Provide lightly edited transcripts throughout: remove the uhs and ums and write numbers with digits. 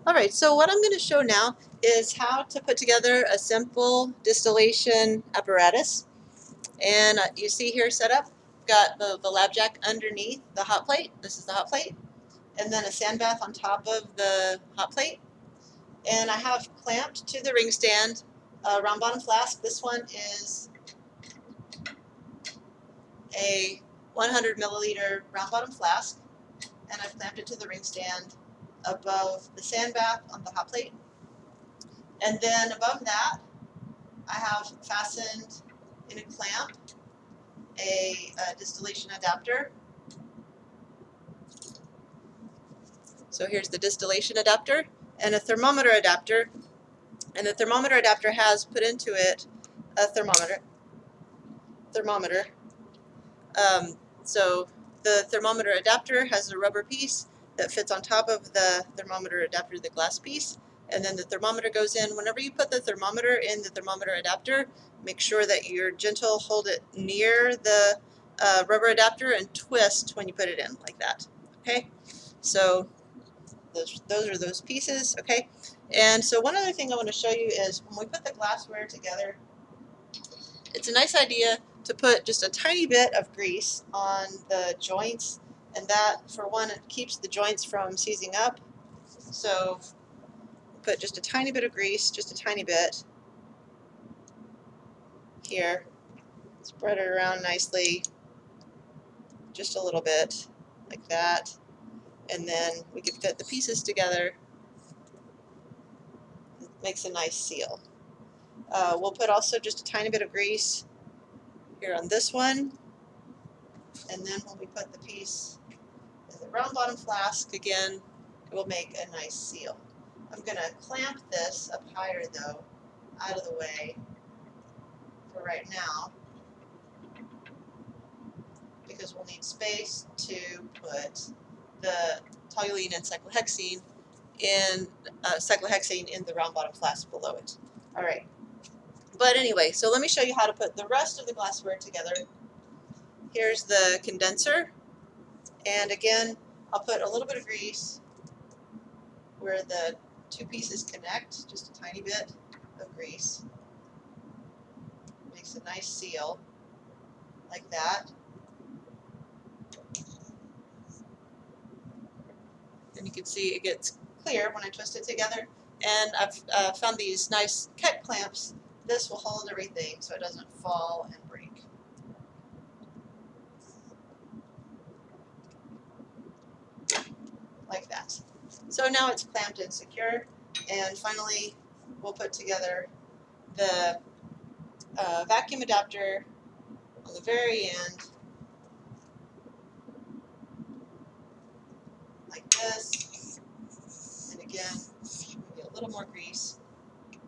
Alright, so what I'm going to show now is how to put together a simple distillation apparatus. And you see here set up, got the lab jack underneath the hot plate. This is the hot plate. And then a sand bath on top of the hot plate. And I have clamped to the ring stand a round bottom flask. This one is a 100 milliliter round bottom flask. And I've clamped it to the ring stand above the sand bath on the hot plate. And then above that, I have fastened in a clamp a distillation adapter. So here's the distillation adapter and a thermometer adapter. And the thermometer adapter has put into it a thermometer. So the thermometer adapter has a rubber piece that fits on top of the thermometer adapter, the glass piece, and then the thermometer goes in. Whenever you put the thermometer in the thermometer adapter, make sure that you're gentle, hold it near the rubber adapter and twist when you put it in like that. Okay, so those are those pieces. Okay, and so one other thing I want to show you is when we put the glassware together, it's a nice idea to put just a tiny bit of grease on the joints, and that, for one, it keeps the joints from seizing up. So put just a tiny bit of grease, just a tiny bit here, spread it around nicely, just a little bit like that, and then we can fit the pieces together. It makes a nice seal. We'll put also just a tiny bit of grease here on this one, and then when we put the piece in the round bottom flask again, it will make a nice seal. I'm going to clamp this up higher though, out of the way for right now, because we'll need space to put the toluene and cyclohexene in the round bottom flask below it. Alright, but anyway, so let me show you how to put the rest of the glassware together. Here's the condenser, and again, I'll put a little bit of grease where the two pieces connect, just a tiny bit of grease. Makes a nice seal, like that. And you can see it gets clear when I twist it together. And I've found these nice ket clamps. This will hold everything so it doesn't fall and break. Like that. So now it's clamped and secure. And finally, we'll put together the vacuum adapter on the very end, like this. And again, maybe a little more grease. Like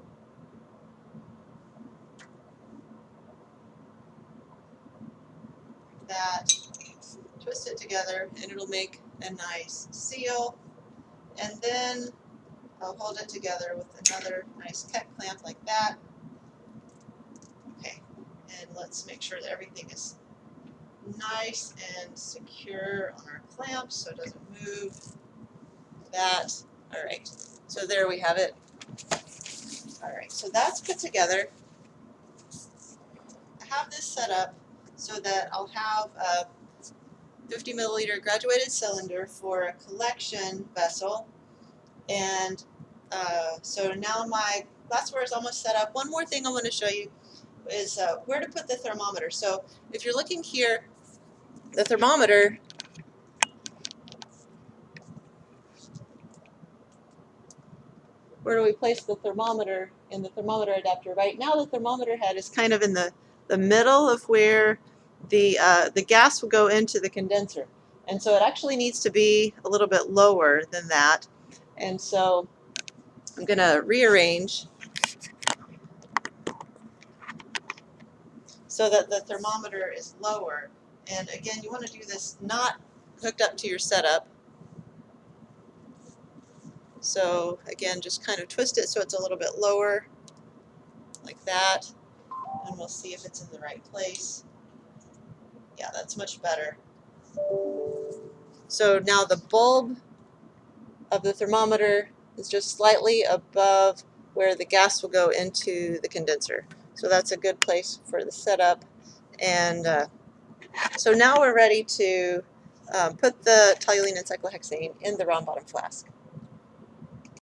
that. Twist it together, and it'll make a nice seal. And then I'll hold it together with another nice ket clamp like that. Okay, and let's make sure that everything is nice and secure on our clamps so it doesn't move. Like that. Alright, so there we have it. Alright, so that's put together. I have this set up so that I'll have a 50 milliliter graduated cylinder for a collection vessel. And so now my glassware is almost set up. One more thing I want to show you is where to put the thermometer. So if you're looking here, the thermometer, where do we place the thermometer in the thermometer adapter? Right now the thermometer head is kind of in the middle of where the gas will go into the condenser. And so it actually needs to be a little bit lower than that. And so I'm going to rearrange so that the thermometer is lower. And again, you want to do this not hooked up to your setup. So again, just kind of twist it so it's a little bit lower, like that. And we'll see if it's in the right place. Yeah, that's much better. So now the bulb of the thermometer is just slightly above where the gas will go into the condenser. So that's a good place for the setup. And so now we're ready to put the toluene and cyclohexane in the round bottom flask.